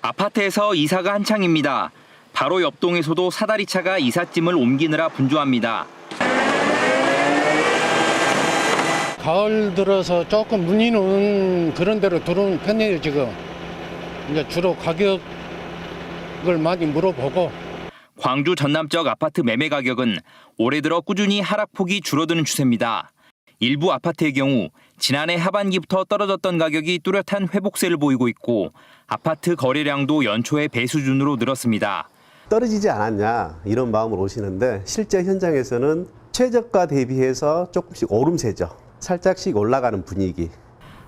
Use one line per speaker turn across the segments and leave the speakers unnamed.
아파트에서 이사가 한창입니다. 바로 옆 동에서도 사다리차가 이삿짐을 옮기느라 분주합니다.
가을 들어서 조금 문이 오는 그런 데로 들어오는 편이에요, 지금. 이제 주로 가격을 많이 물어보고.
광주 전남 쪽 아파트 매매 가격은 올해 들어 꾸준히 하락폭이 줄어드는 추세입니다. 일부 아파트의 경우 지난해 하반기부터 떨어졌던 가격이 뚜렷한 회복세를 보이고 있고 아파트 거래량도 연초에 배 수준으로 늘었습니다.
떨어지지 않았냐 이런 마음으로 오시는데 실제 현장에서는 최저가 대비해서 조금씩 오름세죠. 살짝씩 올라가는 분위기.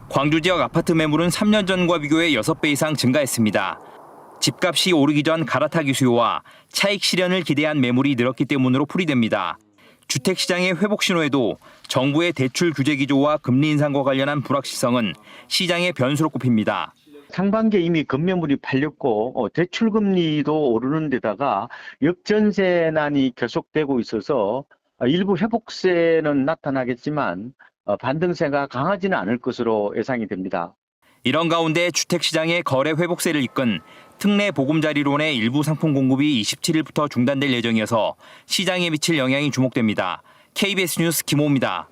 광주 지역 아파트 매물은 3년 전과 비교해 6배 이상 증가했습니다. 집값이 오르기 전 갈아타기 수요와 차익 실현을 기대한 매물이 늘었기 때문으로 풀이됩니다. 주택시장의 회복 신호에도 정부의 대출 규제 기조와 금리 인상과 관련한 불확실성은 시장의 변수로 꼽힙니다.
상반기에 이미 급매물이 팔렸고 대출 금리도 오르는 데다가 역전세난이 계속되고 있어서 일부 회복세는 나타나겠지만 반등세가 강하지는 않을 것으로 예상이 됩니다.
이런 가운데 주택시장의 거래 회복세를 이끈 특례 보금자리론의 일부 상품 공급이 27일부터 중단될 예정이어서 시장에 미칠 영향이 주목됩니다. KBS 뉴스 김호입니다.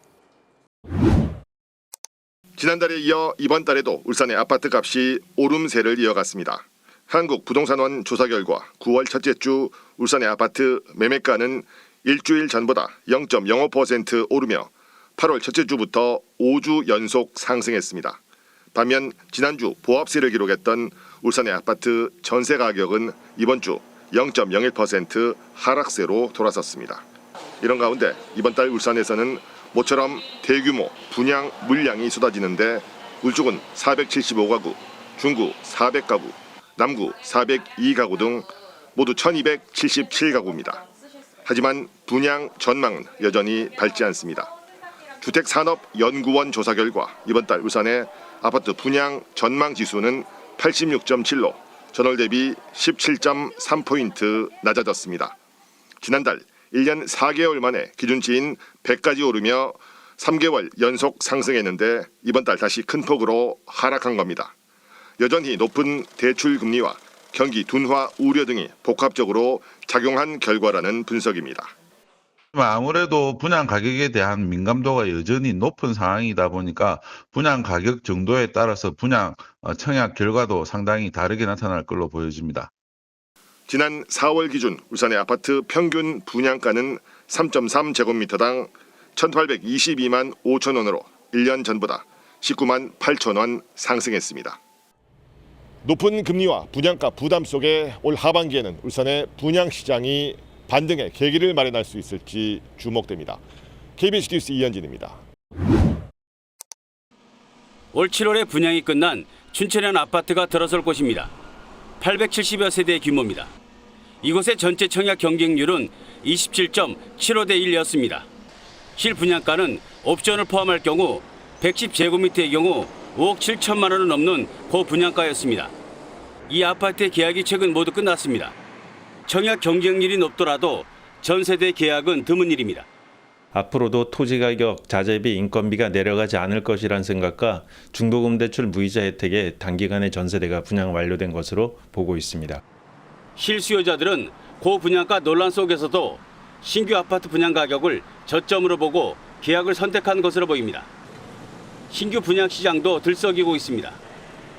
지난달에 이어 이번 달에도 울산의 아파트 값이 오름세를 이어갔습니다. 한국부동산원 조사 결과 9월 첫째 주 울산의 아파트 매매가는 일주일 전보다 0.05% 오르며 8월 첫째 주부터 5주 연속 상승했습니다. 반면 지난주 보합세를 기록했던 울산의 아파트 전세 가격은 이번 주 0.01% 하락세로 돌아섰습니다. 이런 가운데 이번 달 울산에서는 모처럼 대규모 분양 물량이 쏟아지는데 울주군 475가구, 중구 400가구, 남구 402가구 등 모두 1277가구입니다. 하지만 분양 전망은 여전히 밝지 않습니다. 주택산업연구원 조사 결과 이번 달 울산의 아파트 분양 전망 지수는 86.7로 전월 대비 17.3포인트 낮아졌습니다. 지난달 1년 4개월 만에 기준치인 100까지 오르며 3개월 연속 상승했는데 이번 달 다시 큰 폭으로 하락한 겁니다. 여전히 높은 대출 금리와 경기 둔화 우려 등이 복합적으로 작용한 결과라는 분석입니다.
아무래도 분양 가격에 대한 민감도가 여전히 높은 상황이다 보니까 분양 가격 정도에 따라서 분양 청약 결과도 상당히 다르게 나타날 걸로 보여집니다.
지난 4월 기준 울산의 아파트 평균 분양가는 3.3제곱미터당 1,822만 5천 원으로 1년 전보다 19만 8천 원 상승했습니다. 높은 금리와 분양가 부담 속에 올 하반기에는 울산의 분양시장이 반등의 계기를 마련할 수 있을지 주목됩니다. KBS 뉴스 이현진입니다.
올 7월에 분양이 끝난 춘천현 아파트가 들어설 곳입니다. 870여 세대의 규모입니다. 이곳의 전체 청약 경쟁률은 27.75대 1이었습니다. 실 분양가는 옵션을 포함할 경우 110제곱미터의 경우 5억 7천만 원을 넘는 고분양가였습니다. 이 아파트의 계약이 최근 모두 끝났습니다. 청약 경쟁률이 높더라도 전 세대 계약은 드문 일입니다.
앞으로도 토지 가격, 자재비, 인건비가 내려가지 않을 것이란 생각과 중도금 대출 무이자 혜택에 단기간에 전세대가 분양 완료된 것으로 보고 있습니다.
실수요자들은 고분양가 논란 속에서도 신규 아파트 분양 가격을 저점으로 보고 계약을 선택한 것으로 보입니다. 신규 분양 시장도 들썩이고 있습니다.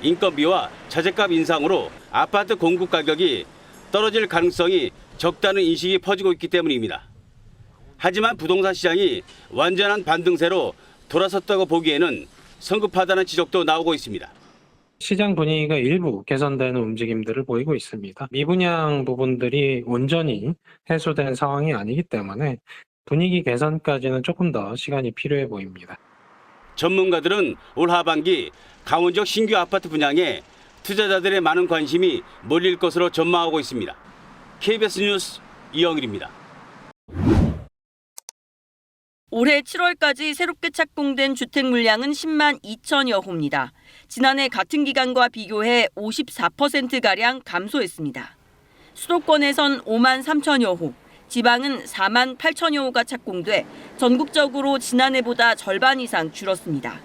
인건비와 자재값 인상으로 아파트 공급 가격이 떨어질 가능성이 적다는 인식이 퍼지고 있기 때문입니다. 하지만 부동산 시장이 완전한 반등세로 돌아섰다고 보기에는 성급하다는 지적도 나오고 있습니다.
시장 분위기가 일부 개선되는 움직임들을 보이고 있습니다. 미분양 부분들이 온전히 해소된 상황이 아니기 때문에 분위기 개선까지는 조금 더 시간이 필요해 보입니다.
전문가들은 올 하반기 강원 지역 신규 아파트 분양에 투자자들의 많은 관심이 몰릴 것으로 전망하고 있습니다. KBS 뉴스 이영일입니다.
올해 7월까지 새롭게 착공된 주택 물량은 10만 2천여 호입니다. 지난해 같은 기간과 비교해 54%가량 감소했습니다. 수도권에선 5만 3천여 호, 지방은 4만 8천여 호가 착공돼 전국적으로 지난해보다 절반 이상 줄었습니다.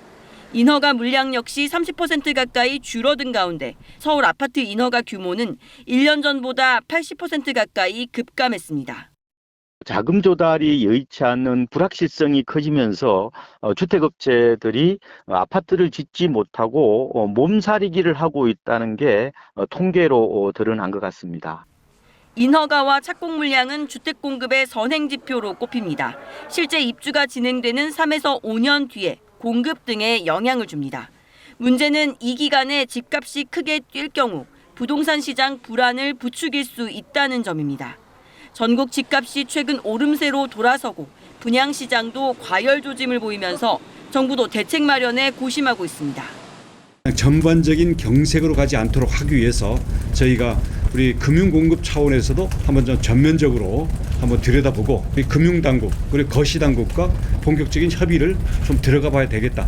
인허가 물량 역시 30% 가까이 줄어든 가운데 서울 아파트 인허가 규모는 1년 전보다 80% 가까이 급감했습니다.
자금 조달이 여의치 않는 불확실성이 커지면서 주택업체들이 아파트를 짓지 못하고 몸살이기를 하고 있다는 게 통계로 드러난 것 같습니다.
인허가와 착공 물량은 주택 공급의 선행 지표로 꼽힙니다. 실제 입주가 진행되는 3에서 5년 뒤에 공급 등에 영향을 줍니다. 문제는 이 기간에 집값이 크게 뛸 경우 부동산 시장 불안을 부추길 수 있다는 점입니다. 전국 집값이 최근 오름세로 돌아서고 분양 시장도 과열 조짐을 보이면서 정부도 대책 마련에 고심하고 있습니다.
전반적인 경색으로 가지 않도록 하기 위해서 저희가 우리 금융공급 차원에서도 한번 좀 전면적으로 한번 들여다보고 우리 금융당국 그리고 거시당국과 본격적인 협의를 좀 들어가 봐야 되겠다.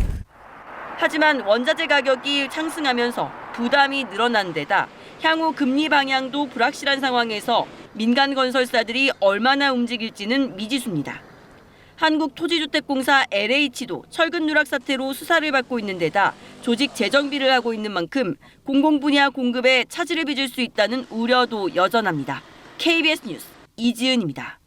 하지만 원자재 가격이 상승하면서 부담이 늘어난 데다 향후 금리 방향도 불확실한 상황에서 민간 건설사들이 얼마나 움직일지는 미지수입니다. 한국토지주택공사 LH도 철근 누락 사태로 수사를 받고 있는 데다 조직 재정비를 하고 있는 만큼 공공분야 공급에 차질을 빚을 수 있다는 우려도 여전합니다. KBS 뉴스 이지은입니다.